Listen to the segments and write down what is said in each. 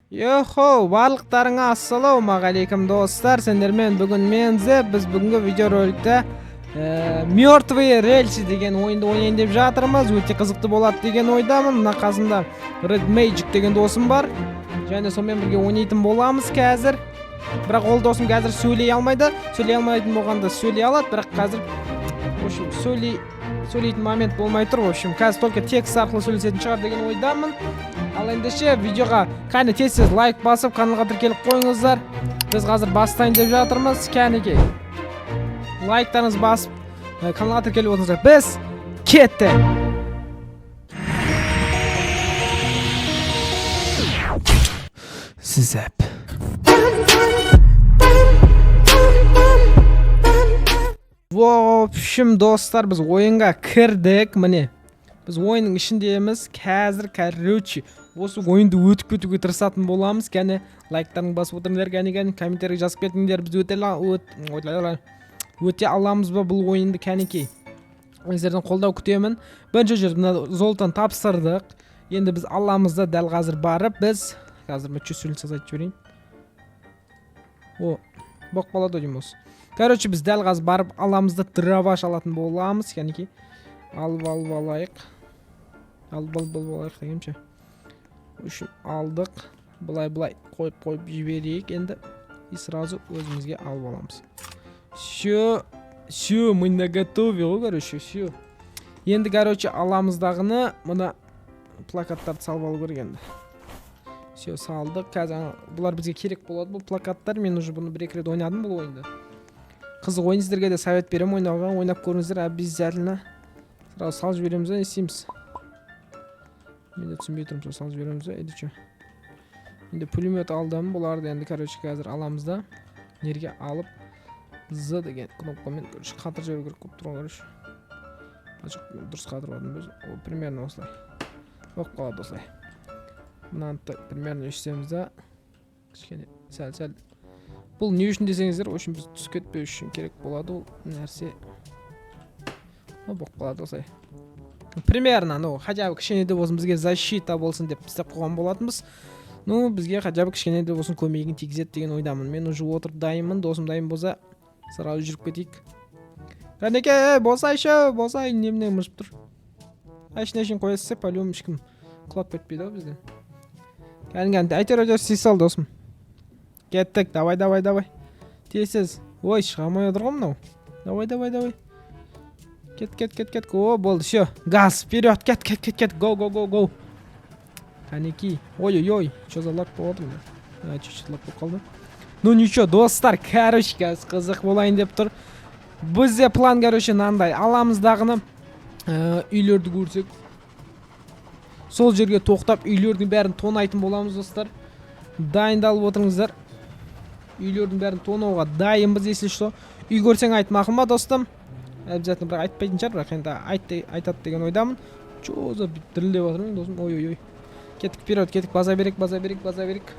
Йохо, барлықтарыңа ассалаумағалейкум достар. Сендермен бүгін біз бүгінгі видеороликте мертвые рельсы деген ойынды ойнайын деп жатырмыз. Өте қызықты болады деген ойдамын. Мына қасымда Red Magic деген досым бар. Және сонымен бірге ойнайтын боламыз қазір. Бірақ ол досым қазір сөйлей алмайды. Сөйлей алмайтын болғанда сөйлей алады, бірақ қазір сөйлейтін момент болмай тұр. В общем, қазір только текст арқылы сөйлесетін шығар деген ойдамын. Ал ендеше видеоға кәне тез лайк басып, каналға тіркеліп қойыңыздар. Біз қазір бастайын деп жатырмыз. Кәнеге лайктарыңыз басып, каналға тіркеліп отырыңыздар. Біз кеттік. Сізеп. В общем, достар, біз ойынға кірдік. Міне, біз ойынның ішіндеміз. Қазір, короче, осы ойынды өтіп кетуге тырысатын боламыз. Кәне лайктарың басып отырыңдар, кәне комменттерге жазып кетіңдер. Біз өте аламыз ба бұл ойынды, кәнекей. Өздерден қолдау күтемін. Бірінші жерді золотан тапсырдық. Енді біз аламыз да дәл қазір барып, біз қазір мүтче сөйлесіз айтып жіберейін. Боқ балады деймін осы. Короче, біз дәл қазір барып аламызда дроваш алатын боламыз, кәнекей. Алып алайық. Алайық дегенше. Үшін алдық. Бұлай қойып жіберейік енді. И сразу өзімізге алып аламыз. Все, мы наготовили, короче, все. Енді, короче, аламыздағыны мұна плакаттарды салып алу керек енді. Все, салдық. Қазір бұлар бізге керек болады. Бұл плакаттар, мен уже бұны бір-екі рет ойнадым бұл ойынды. Қызық ойын, сіздерге де совет берем ойнауға. Ойнап көріңіздер, обязательно. Сразу салып жібереміз, не істейміз? Мен де түсінбей тұрмын, салып жібереміз, еді че. Енді пулемет алдым, бұларды енді, короче, қазір аламызда. Нерге алып, Z деген кнопкамен, короче, қатыр жіберу керек көп тұрған, короче. Açık дұрыс қатырладым біз. О, примерно осылай. Оқ қалады осылай. Мынаны примерно өшсеміз да, кішкене сәл. Бұл не үшін десеңіздер, үшін біз түс кетпеу үшін керек болады ол нәрсе. Боқ қалады осылай. Примерно, хотя бы кішкене де болсын бізге защита болсын деп істеп қойған болатынбыз. Бізге хотя бы кішкене де болсын көмегін тигізеді деген ойдамын. Мен уже отырып дайынмын, досым дайын болса, сразу жүріп кетейік. Кәнеке, болсай, неміне мұжып тұр. Әшін қоясыз, по-любому ешкім құлап кетпейді ау бізден. Кәнеге, әйтер сей досым. Кеттік, давай. Тесіз. Ой, шығамай отыр ғой мынау. Давай. Кет. О, болды, все. Газ, вперед, кет. Go. Кәнеки. Ой. Что за лак болады ма? Чуть-чуть лак болып қалды. Ничего, достар, короче, қызық болайын деп тұр. Бізде план, короче, нандай. Аламыздағыны үйлерді көрсек. Сол жерге тоқтап, үйлердің бәрін тонайтын боламыз, достар. Дайындалып отырыңыздар. Үйлердің бәрін тонауға дайынбыз, если что. Үй көрсең айт, мақұл ма, достым? Обязательно бірақ айтпайтын шығар, бірақ енді айтады деген ойдамын. Чо за дірілдеп отырмын, досым. Ой. Кеттік вперед, база берек.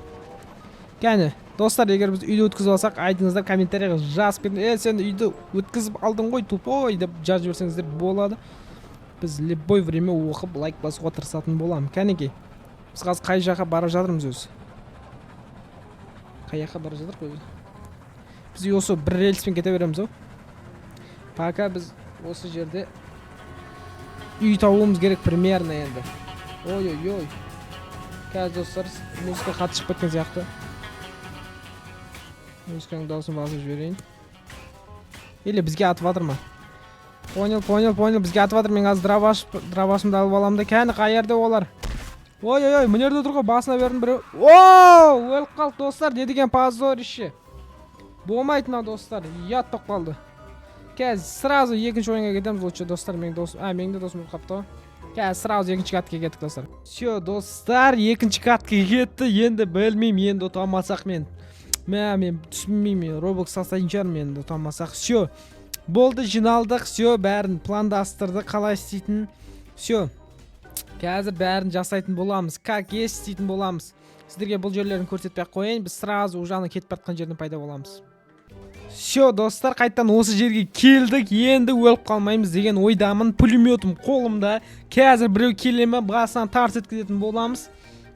Кәне, достар, егер біз үйді өткізіп алсақ, айтыңыздар комментарияға жазып кетіңіздер. Сен үйді өткізіп алдың ғой, тупой деп жазып жіберсеңіздер болады. Біз любой время оқып, лайк басуға тырысатын боламын. Кәнеке, біз қазір қай жаққа бара жатырмыз өзі? Қай жаққа бара жатыр қой? Біз осы бір рельспен кете береміз, Пока біз осы жерде үй тауымыз керек примерно енді. Ой. Қазір достар, музыка қатты шығып кеткен сияқты. Музыканың дауысын басып жіберейін. Или бізге атып жатыр ма? Понял, бізге атып жатыр. Мен қазір дровашымды алып аламын да. Кәні қайерде олар? Ой, мінерде тұр ғой, басына бердің біреу. Өліп қалды достар, не деген позорище. Болмайтын ау достар, ят тоқ қалды. Қазір сразу екінші ойынға кетеміз, лучше достар. Менің де досым қапты. Қазір сразу екінші катқа кеттік достар. Все, достар, екінші катқа кетті. Енді білмеймін, енді ұтамасақ мен түсінмеймін, Roblox састайын шығармын, енді ұтамасақ. Все, болды, жиналдық, все, бәрін пландастырды, қалай істейтін. Все, қазір бәрін жасайтын боламыз, как істейтін боламыз. Сіздерге бұл жерлерін көрсетпей қойын, біз сразу ұжаны кетіп бартқан жерден пайда боламыз. Все, достар, қайттан осы жерге келдік, енді өліп қалмаймыз деген ойдамын. Пулеметім қолымда, қазір біреу келемі, басынан тарс еткізетін боламыз.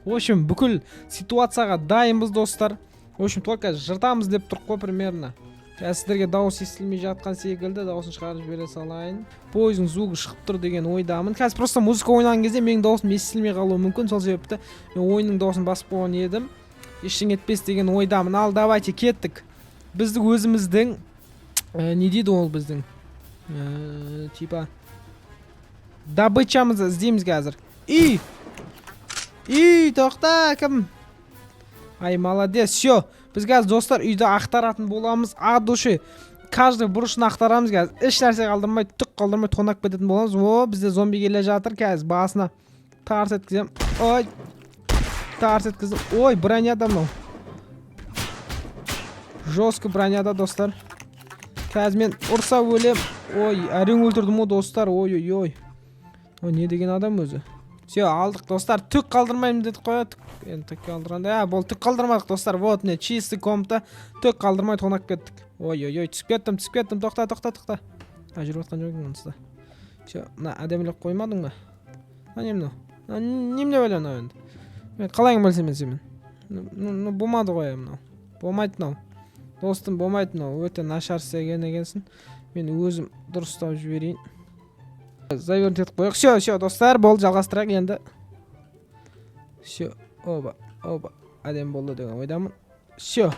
В общем, бүкіл ситуацияға дайынбыз достар. В общем, только жыртамыз деп тұрқ қой примерно. Сіздерге дауыс естілмей жатқан секілді дауысын шығарып жібере салайын. Пойыздың звугі шығып тұр деген ойдамын. Қазір просто музыка ойнаған кезде менің дауысым естілмей қалуы мүмкін. Сол себепті мен ойынның дауысын басып қойған едім. Ештеңе етпес деген ойдамын. Ал давайте кеттік. Бізді өзіміздің не дейді ол біздің? Типа добычамызды іздейміз қазір. Тоқта, кім? Ай, молодец, все. Біз қазір достар үйді ақтаратын боламыз. От души. Каждый бұрышын ақтарамыз қазір. Еш нәрсе қалдырмай, түк қалдырмай тонап кететін боламыз. Бізде зомби келе жатыр қазір. Басына тарс еткізем. Тарс еткіздім. Броняда мынау. Жестко броняда достар. Қазір мен ұрса өлем. Әрең өлтірдім о достар. Не деген адам өзі? Все, алдық достар. Түк қалдырмаймын дедік қоя. Енді түк қалдырғанда. Бұл түк қалдырмадық достар. Вот не, чисті комната. Түк қалдырмай тонап кеттік. Түсіп кеттім. Тоқта. Жүріп отқан жоғын онсызда. Все, әдемілік қоймадың ба? Не мынау? Немде бәлі мынау енді? Қалайың білсем мен семен? Болмады ғой мынау. Болмайды мынау. Достым, болмайды мынау. Өте нашар істеген екенсің. Мен өзім дұрыстап жіберейін. Завернуть етіп қойық. Все, достар, болды, жалғастырайық енді. Все, оба, әдем болды деген ойдамын. Все,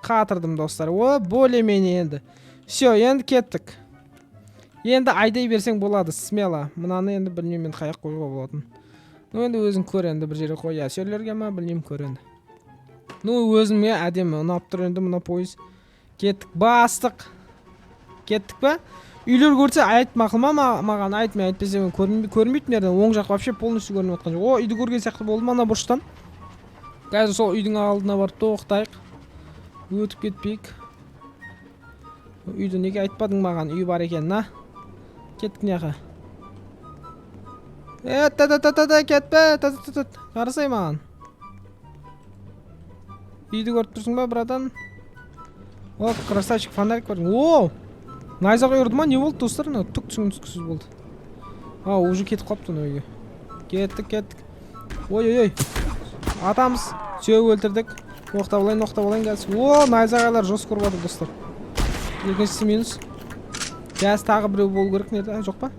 қатырдым достар. Более-менее енді. Все, енді кеттік. Енді айдай берсең болады, смело. Мынаны енді білмеймін қаяқ қойға болатын. Енді өзің көр енді бір жерге қой. Сөйлерге ма, білмеймін көр енді. Өзіме әдемі ұнап тұр енді мына пойыз. Кеттік, бастық. Кеттік па? Үйлер көрсе айтма қылма маған, айтпай айтпесе мен көрмейтін ерден. Оң жақ вообще полностью көрініп отқан жоқ. Үйді көрген сияқты болды ма ана бұрыштан? Қазір сол үйдің алдына барып тоқтайық. Өтіп кетпейік. Үйді неге айтпадың маған? Үй бар екен, на? Кеттік неға? Кетпе, қарасай маған. Үйді көріп тұрсың ба, братан? Красавчик, фонарик бар. Найзаға үйірді ма? Не болды достар? Түк түсініксіз болды. Уже кетіп қапты үйге. Кеттік. Атамыз. Сөй өлтірдік. Оқта болайын қазір. Найзағайлар жос көріп жатыр достар. Екіншісі минус. Қазір тағы біреу болу керек нерде? Жоқ па?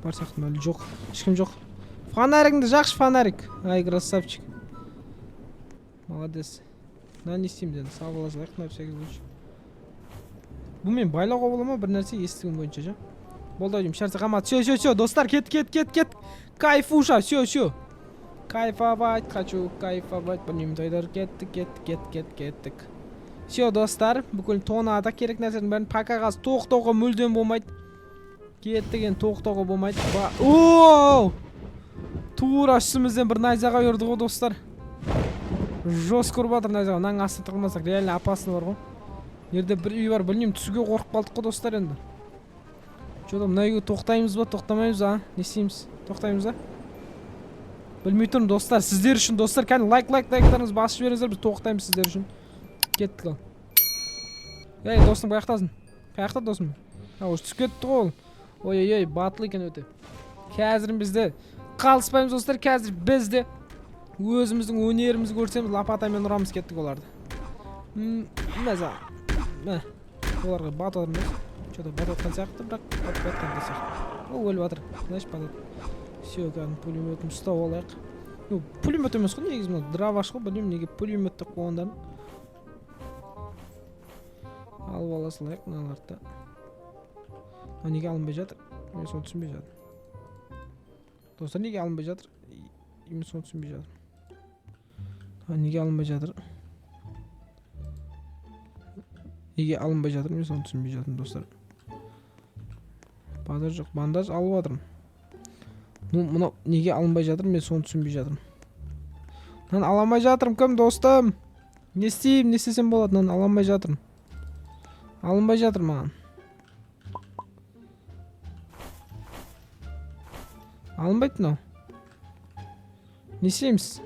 Бар сияқты мәлі жоқ. Ешкім жоқ. Фонаригіңді жақшы фонарик. Красавчик. Молодец. Не істейміз енді? Сау бола салайық, на всякий случай. Бұл мен байлауға бола ма? Бір нәрсе естігім бойынша жа. Болды ойдым, шарсы қамат. Все, достар, кет. Кайфуша, все. Кайфовать, хочу кайфовать. Білмеймін тойдар, кеттік. Все, достар, бүкіл тонада керек нәрсенің бәрін пакағаз тоқтауға мүлдем болмайды. Кеттіген тоқтауға болмайды. Тура үстімізден бір найзаға үйірді ғой, достар. Жос көріп жатыр найзаға. Мынаның асты тұрмасақ, реально опасно бар ғой. Ерде бір үй бар, білмеймін, түсуге қорқып қалдық қой достар енді. Жода, мына үйге тоқтаймыз ба, тоқтамаймыз ба? Не істейміз? Тоқтаймыз ба? Білмей тұрмын достар, сіздер үшін достар, кәне лайктарыңыз басып жіберіңіздер, біз тоқтаймыз сіздер үшін. Кеттік ал. Достым, қаяқтасың? Қаяқта досым? Уже түсіп кетті ғой ол. Батыл екен өте. Қазір бізді қалыспаймыз достар, қазір бізді өзіміздің өнерімізді көрсеміз, лапатамен ұрамыз, кеттік оларды. Мәза. Оларға бат отырмыз. Что-то бат отқан сияқты, бірақ бат отқан да сияқты. Өліп жатыр. Значит, бат отыр. Все, кәдім пулеметім ұстап олайық. Пулемет емес қой, негізі мына дроваш қой, білмеймін неге пулеметті қойғандарын. Алып ала салайық мыналарды. Неге алынбай жатыр? Мен соны түсінбей жатыр. Достар, неге алынбай жатыр? Мен соны түсінбей жатыр. Неге алынбай жатыр? Неге алынбай жатыр? Мен соны түсінбей жатырмын достар. Бандаж жоқ, бандаж алып жатырмын. Мынау неге алынбай жатыр? Мен соны түсінбей жатырмын. Мен аламай жатырмын, кім достым? Не істеймін, не істесем болады? Мен аламай жатырмын. Алынбай жатыр маған. Алынбайды мынау. Не істейміз?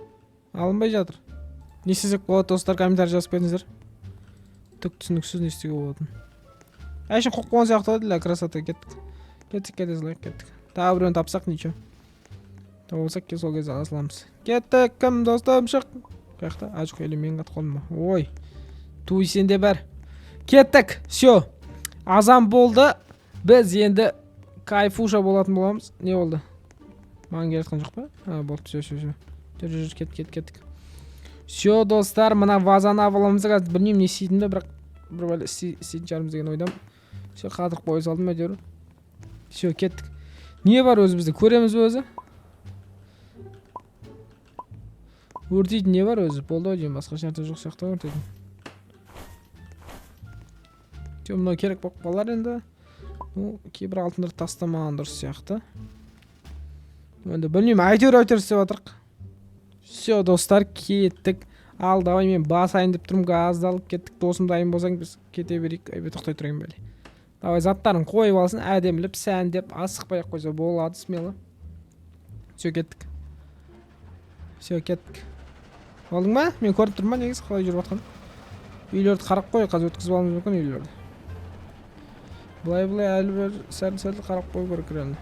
Алынбай жатыр. Не істесек болады достар, комментарий жазып кетіңіздер. Түк түсініксіз не істеуге болатын. Әшін қоқ қойған сияқты еді, красота, кеттік. Кеттік. Тағы біреуін тапсақ, ничего. болсақ сол кезде ала саламыз. Кеттік, кім достым, шық. Қаяқта ажық еле мен қатып қалдым ба? Ой, туй сенде бар. Кеттік, все. Азан болды. Біз енді кайфуша болатын боламыз. Не болды? Маған келеткен жоқ па? Болды, все. Жүр, кеттік. Все, достар, мына вазаны аваламызды қазір білмеймін не істейтінімді, бірақ бір бәле істейтін шығармыз деген ойдамын. Все, қадырып қойып салдым әйтеуір. Все, кеттік. Не бар өзі бізде? Көреміз бе өзі? Өртейтін не бар өзі? Болды деймін, басқа нәрсе жоқ сияқты өртейтін. Все, мынау керек болып қалар енді. Кейбір алтындарды тастамаған дұрыс сияқты. Енді білмеймін, әйтеуір істеп жатырық. Все, достар, кеттік. Ал, давай мен басайын деп тұрмын, газды алып кеттік. Досым дайын болсаң біз кете берейік. Тоқтай тұрайын бәле. Давай заттарын қойып алсын, әдеміліп, сәндеп, асықпай қойса болады, смело. Все, кеттік. Болдың ба? Мен көріп тұрмын ба, негізі қалай жүріп жатқан? Үйлерді қарап қой, қазір өткізіп алуымыз мүмкін үйлерді. Бұлай әлі бір сәл қарап қой көріп кірелі.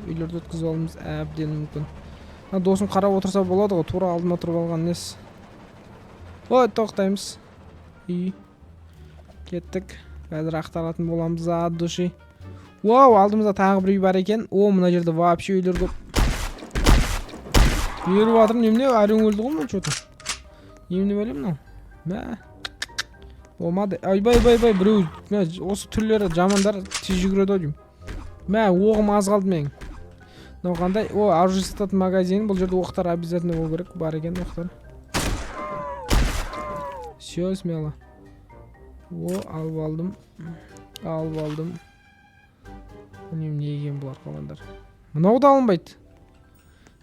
Үйлерді өткізіп алуымыз әбден мүмкін. Досым қарап отырса болады ғой, тура алдыма тұрып алған несі. Ой, тоқтаймыз. Кеттік. Қазір ақтаратын боламыз от души. Вау, алдымызда тағы бір үй бар екен. Мына жерде вообще үйлер көп. Үйеріп жатыр, немне? Әрең өлді ғой мен что-то. Немне бәлем мынау? Мә. Болмады. Айбай, біреу. Осы түрлері жамандар тез жүгіреді деймін. Мә, оғым аз қалды менің. Мынау қандай? Оружие сататын магазин. Бұл жерде оқтар обязательно болу керек. Бар екен оқтар. Все, смело. Алып алдым. Білмеймін не екен бұлар қалғандар. Мынау да алынбайды.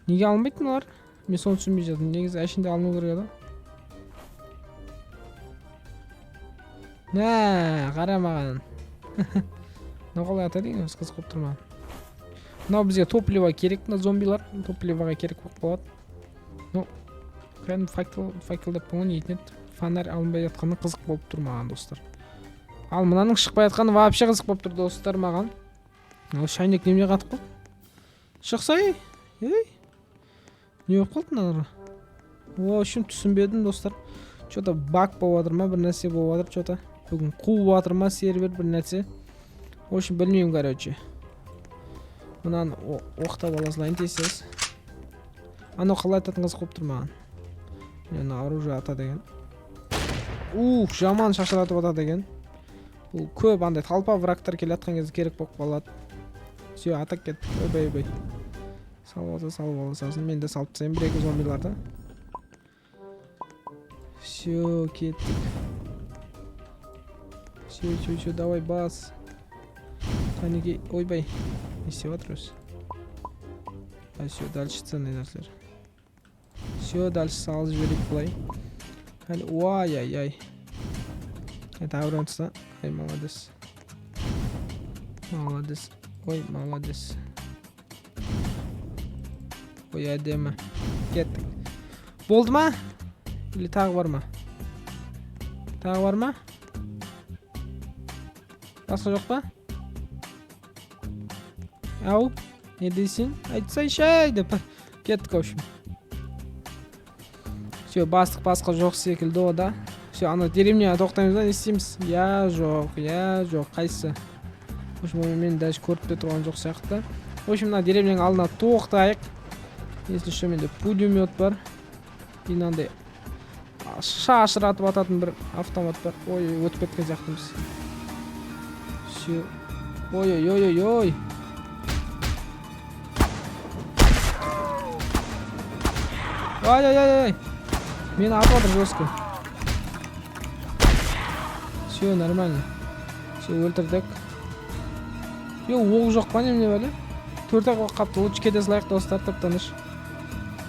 Неге алынбайды мыналар? Мен соны түсінбей жатырмын. Негізі әшінде алыну керек еді. Қара маған. Мынау қалай ата деген, қызық болып тұр маған. Мынау бізге топливо керек, мына зомбилар. Топливоға керек болып қалады. Кәдімгі факелдап болған етін еді. Фонарь алынбай жатқаны қызық болып тұр маған, достар. Ал мынаның шықпай жатқаны вообще қызық болып тұр, достар, маған. Шайнек неме қатып қалды? Шықсай? Не болып қалды мыналарға? Үшін түсінбедім, достар. Что-то баг болып жатыр ма, бір нәрсе болып жатыр, что-то. Бүгін қуып жатыр ма сервер бір нәрсе. Үшін білмеймін, короче. Мынаны оқтап ала салайын тез. Анау қалай ататын қызық болып тұр маған. Мен оружие ата деген. Жаман шашыратып атады екен. Бұл көп андай талпа врагтар келе атқан кезде керек болып қалады. Все, атак кетті. Ойбай. Салып алсасын. Мен де салып тастайын бір-екі зомбиларды. Все, кеттік. Все, давай бас. Танеге, ойбай. Не істеп жатыр өзі? Все, дальше ценный нәрселер. Все, дальше салып жіберейік бұлай. Ай. Это авронца. Ай, молодец. Ой, молодец. Ой, әдемі. Кеттік. Болды ма? Или тағы бар ма? Басқа жоқ па? Ау, не дейсің? Айтсайшы деп. Кеттік өшім. Все, бастық басқа жоқ секілді о да. Все, ана деревня тоқтаймыз да, не істейміз? Я жоқ, қайсы? В общем, мен даже көріп те тұрған жоқ сияқты. В общем, мына деревняның алдына тоқтайық. Если что, менде пулемет бар. И мынандай шашыратып ататын бір автомат бар. Ой, өтіп кеткен сияқтымыз. Все. Ой. Ай. Мені атып жатыр жестко. Все, нормально. Все, өлтірдік. Оғы жоқ па немене бәле? 4-ақ оқ қапты. Лучше кете салайық, достар, тып-тыныш.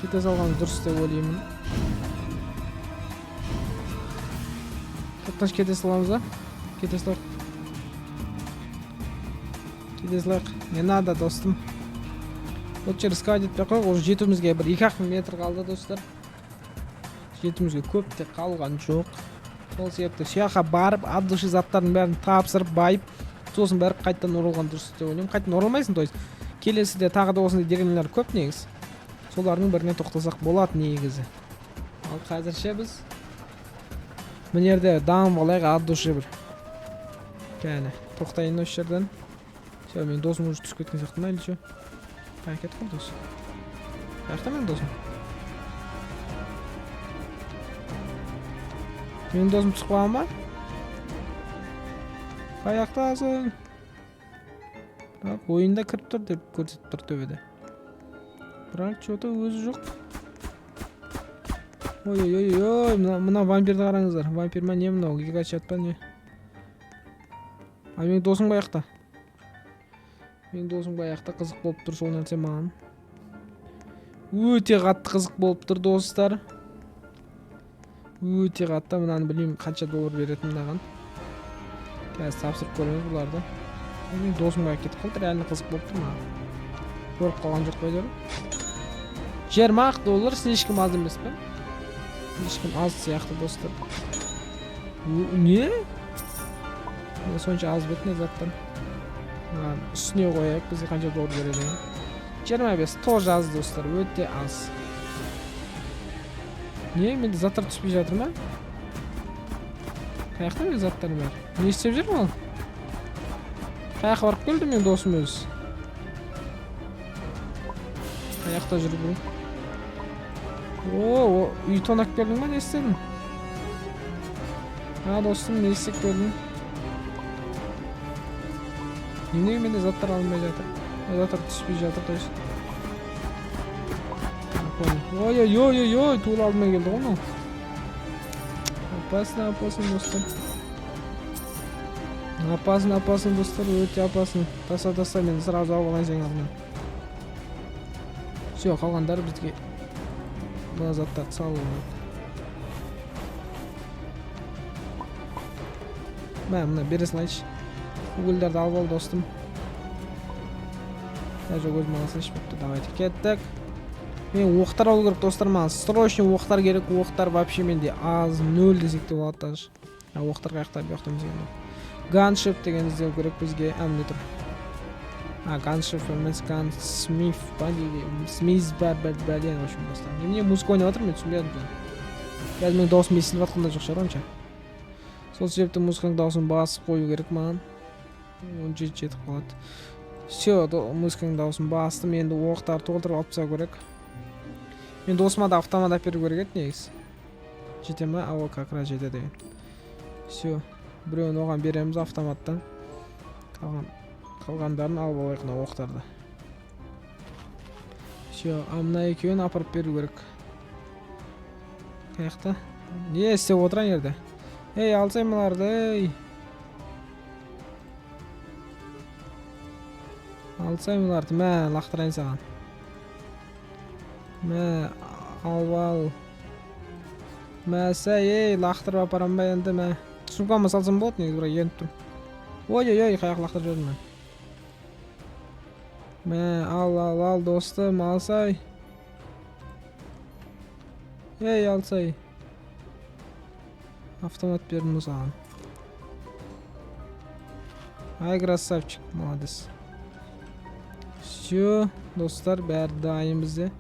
Кете салғанымыз дұрыс деп ойлаймын. Тып-тыныш кете саламыз да? Кете салайық. Не надо, достым. Лучше рисковать етпей қойық. Уже жетуімізге бір 2-ақ метр қалды, достар. Жетуімізге көп те қалған жоқ. Сол себепті сияққа барып, абдышы заттардың бәрін тапсырып, байып, сосын бәрі қайттан оралған дұрыс деп ойлаймын. Қайттан оралмайсың, то есть. Келесіде тағы да осындай деревнялар көп негіз. солардың біріне тоқтасақ болады негізі. Ал қазірше біз мына жерде дамып алайық от души бір. Кәне, тоқтайын осы жерден. Все, мен досым уже түсіп кеткен сияқты ма, или что? Қай кетіп қалды дос? Қаяқта менің досым? Менің досым түсіп қалған ба? Қаяқтасың? Бірақ ойында кіріп тұр деп көрсетіп тұр төбеде. Бірақ что-то өзі жоқ. Ой, мына вампирді қараңыздар. Вампир ма не мынау? Гигачат па не? А менің досым қаяқта? Менің досым қаяқта қызық болып тұр сол нәрсе маған. Өте қатты қызық болып тұр достар. Өте қатты, мынаны білмеймін қанша доллар беретін мынаған. Қазір тапсырып көреміз бұларды. Менің досым қаяқ кетіп қалды, реально қызық болып тұр маған. Көріп қалған жоқ қой деді. $20 слишком аз емес пе? Слишком аз сияқты достар. Не? Сонша аз бетіне заттар. Үстіне қояйық, бізге қанша доллар береді. 25 тоже аз достар, өте аз. Не, менде заттар түспей жатыр ма? Қаяқта менде заттар бар? Не істеп жүрмін ол? Қаяққа барып келді мен досым өз. Қаяқта жүр бұл. О, үй тонап келдің ма, не істедің? Достым, не істеп келдің? Неге менде заттар алынбай жатыр? Заттар түспей жатыр, то есть. Ой, туыл алдымен келді ғой, мынау. Опасно достар. Опасно достар, өте опасно. Таса, мен сразу алып алайын сенің алдынан. Все, қалғандары бізге мына заттарды салып алайық. Мына бере салайыншы. Угілдерді алып ал достым. Жоқ, өзім аласайшы бітті. Давайте кеттік. Мен оқтар алу керек достар, маған срочно оқтар керек. Оқтар вообще менде аз, 0 десек те болады даже. Оқтар қаяқтар бұяқта бізге. Ганшип деген іздеу керек бізге. Әміне тұр. Ганшип емес, Гансмиф ба дейді. Смиз бар бәлен өшін достар. Немене музыка ойнап жатыр, мен түсінбедім. Қазір мен дауысым естіліп жатқанда жоқ шығар онша. Сол себепті музыканың дауысын басып қою керек маған. 17 жетіп қалады. Все, музыканың дауысын бастым. Енді оқтар толтырып алып тастау керек. Мен досыма да автомат әперу керек еді негізі. Жете ма? Как раз жетеді деген. Все, біреуін оған береміз автоматтан. Қалғандарын алып алайық мына оқтарды. Все, мына екеуін апарып беру керек. Қаяқта? Не істеп отырған жерде? Ей, алсай мыларды, ей. Алсай мыларды, мә, лақтырайын саған. Мә, ал. Мә, сәй, ей, лақтырып апарам ба енді, мә. Сумкама салсам болады, негіз бұра еніп тұр. Ой, қаяқ лақтырып жүрдім мен. Мә, ал, достым, алсай. Ей, алсай. Автомат бердім саған. Ай, красавчик, молодец. Все, достар, бәрі дайын бізде.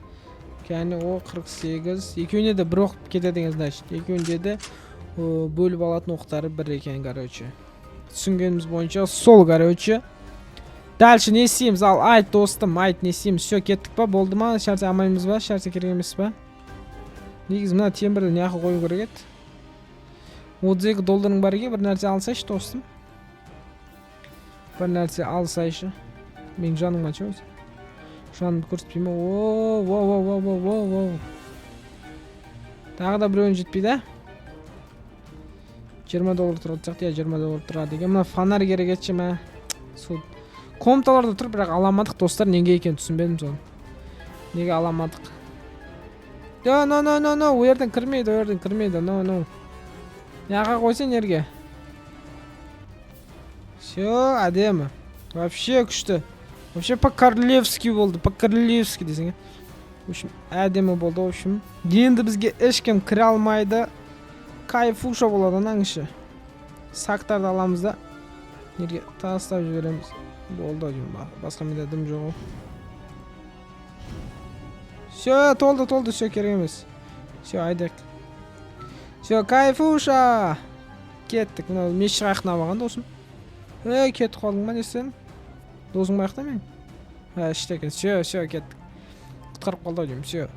Кәне о 48. Екеуіне де бір оқып кетеді деген значит. Екеуінде де бөліп алатын оқтары бір екен, короче. Түсінгеніміз бойынша сол, короче. Дальше не істейміз? Ал, айт достым, айт не істейміз? Все, кеттік па? Болды ма? Шарсе амаймыз ба? Шарсе керек емес па? Негіз мына темірді неақы қою керек еді. $32 бар екен, бір нәрсе алсайшы достым. Бір нәрсе алсайшы. Мен жаным қанша өзі? Жанымды көрсетпей ма? Оу. Тағы да біреуін жетпейді. $20 тұрады сияқты, я $20 тұрады деген. Мына фонарь керек етші ма? Комнаталарда тұр, бірақ аламадық достар, неге екен түсінбедім соны. Неге аламадық? No, өерден кірмейді, no. Яға қойсын ерге. Все, әдемі. Вообще күшті. Вообще по-королевски болды, по-королевски десең. В общем, әдемі болды, в общем. Енді бізге ешкім кіре алмайды. Кайфуша болады, аңшы. Сақтарды аламыз да. Ерге тастап жібереміз. Болды, басқа менде дым жоқ. Всё, толды, всё керек емес. Всё, айдайық. Всё, кайфуша. Кеттік. Мына мешіт қаяқтан алған досым. Кетіп қалдың ба, не істедің? Досың қаяқта мен? Іште екен. Всё, кеттік. Құтқарып қалды деймін, всё.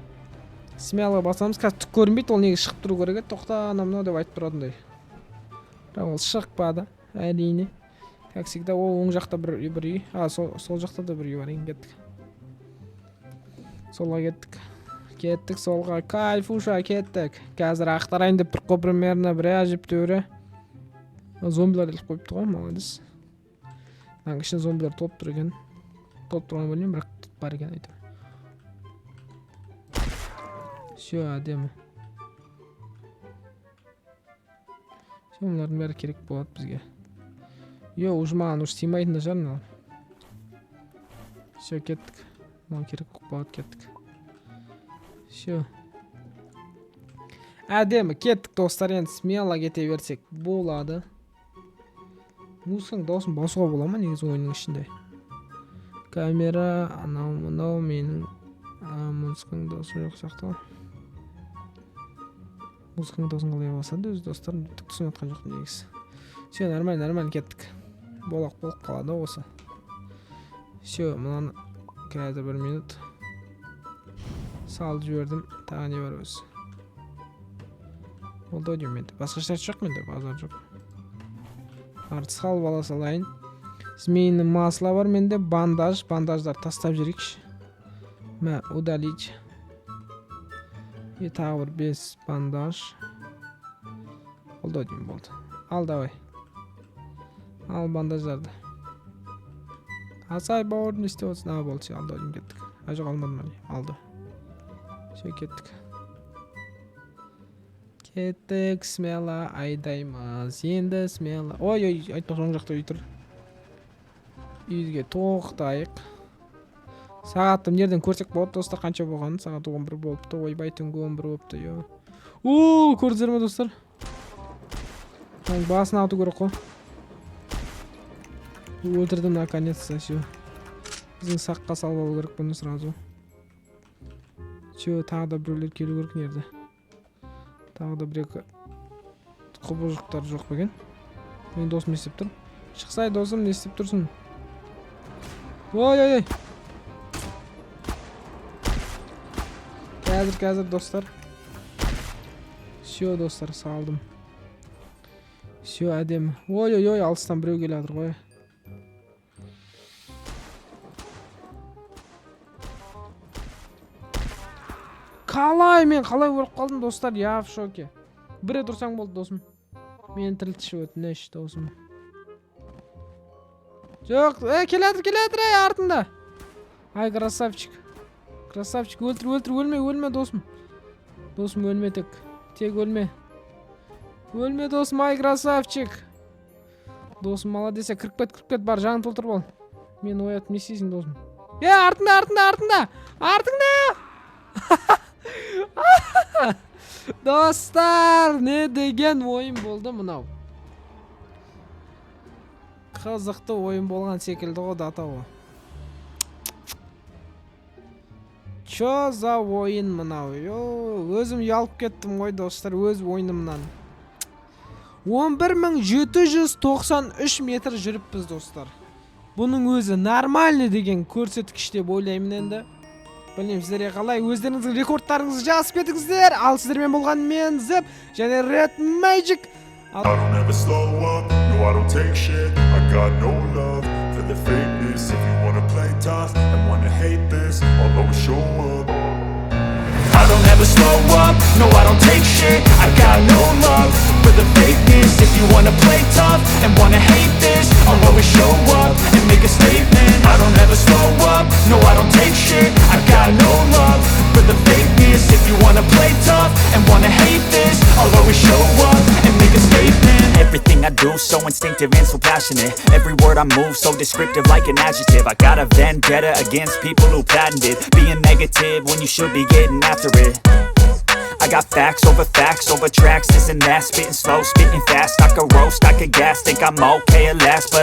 Смело басамыз. Қазір түк көрінбейді, ол неге шығып тұру керек еді. Тоқта, анау деп айтып тұратындай. Бірақ ол шықпады, әрине. Как всегда, ол оң жақта бір үй. Сол жақта да бір үй бар, кеттік. Солға кеттік, солға. Кайфуша, кеттік. Қазір ақтарайын деп бір примерно бір әжептәуір. Зомбилар іліп қойыпты ғой, молодец. Мына ішінде зомбилар толып тұр екен. Толып тұрған білмеймін, бірақ бар екен айтып. Всё, әдемі. Всё, мұнардың бәрі керек болады бізге. Уже маған сыймайтын да шығар. Всё, кеттік. Маған керек болады, кеттік. Всё. Әдемі, кеттік достар, енді смело кете берсек болады. Музыканың дауысын басуға бола ма негізі ойынның ішінде? Камера, анау менің музыканың дауысы жоқ сияқты. Музыканың дауысын қалай басады өз достар, түк түсініп жатқан жоқпын негізі. Всё, нормально кеттік. Болып қалады осы. Всё, мынаны қазір 1 минут салып жібердім. Тағы не бар өзі? Болды деймін менде. Басқа ештеңе жоқ менде, базар жоқ. Артыс қалып ала салайын. Змейінің масло бар менде, бандаждар тастап жіберейікші. Мә, удалить. Тағы бір 5 бандаж. Болды деймін, болды. Ал давай. Ал бандаждарды. Асай бауыр не істеп отырсың? Болды, алды деймін, кеттік. Жоқ, алмадым әлі, алды. Все, кеттік. Кеттік, смело айдаймыз. Енді смело. Ой, айтпақ жоң жақта үй тұр. Үйге тоқтайық. Сағаттым нерден көрсек болады достар, қанша болғанын. Сағат 11 болыпты. Ойбай, түнгі 11 болыпты. Көрдіңіздер ме достар? Басын ату керек қой. Өлтірдім наконец-то, всё. Біздің саққа салып алу керек бұны сразу. Всё, тағы да біреулер келу керек нерді. Тағы да бір-екі құбыжықтар жоқ па екен? Мен досым не істеп тұр? Шықсай досым, не істеп тұрсың? Ой. Қазір достар. Всё достар, салдым. Всё, әдемі. Ой, алыстан біреу келе жатыр ғой. Қалай өліп қалдым достар, я в шоке. Бір рет ұрсаң болды досым. Мені тірілтіші өтініш досым. Жоқ, келе жатыр, артында. Ай, красавчик. Өлме досым. Досым өлме тек өлме. Өлме досым, ай, красавчик. Досым молодец, кіріп кет, бар, жағын толтырып ал. Мен оятып не істейсің досым? Артында. Достар, не деген ойын болды мынау. Қызықты ойын болған секілді ғой датауы. Чо за ойын мынау? Өзім ұялып кеттім ғой достар, өз ойынымнан. 11793 метр жүріппіз достар. Бұның өзі нормальный деген көрсеткіш деп ойлаймын енді. Білмеймін сіздерге қалай, өздеріңіздің рекордтарыңызды жазып кетіңіздер. Ал сіздермен болған мен Зіп және Red Magic. I don't ever slow up, no I don't take shit. I got no love for the fakeness. If you wanna play tough and wanna hate this, I'll always show up. I don't ever slow up, no I don't take shit. I got no love for the fakeness. If you wanna play tough and wanna hate this, I'll always show up and make a statement. I don't ever slow up, no I don't take shit. I got no love for the fakeness. If you wanna play tough and wanna hate this, I'll always show up and make a statement. Everything I do so instinctive and so passionate. Every word I move so descriptive like an adjective. I got a vendetta against people who patented being negative when you should be getting after it. I got facts over tracks, this and that. Spitting slow, spitting fast. I could roast, I could gas. Think I'm okay at last, but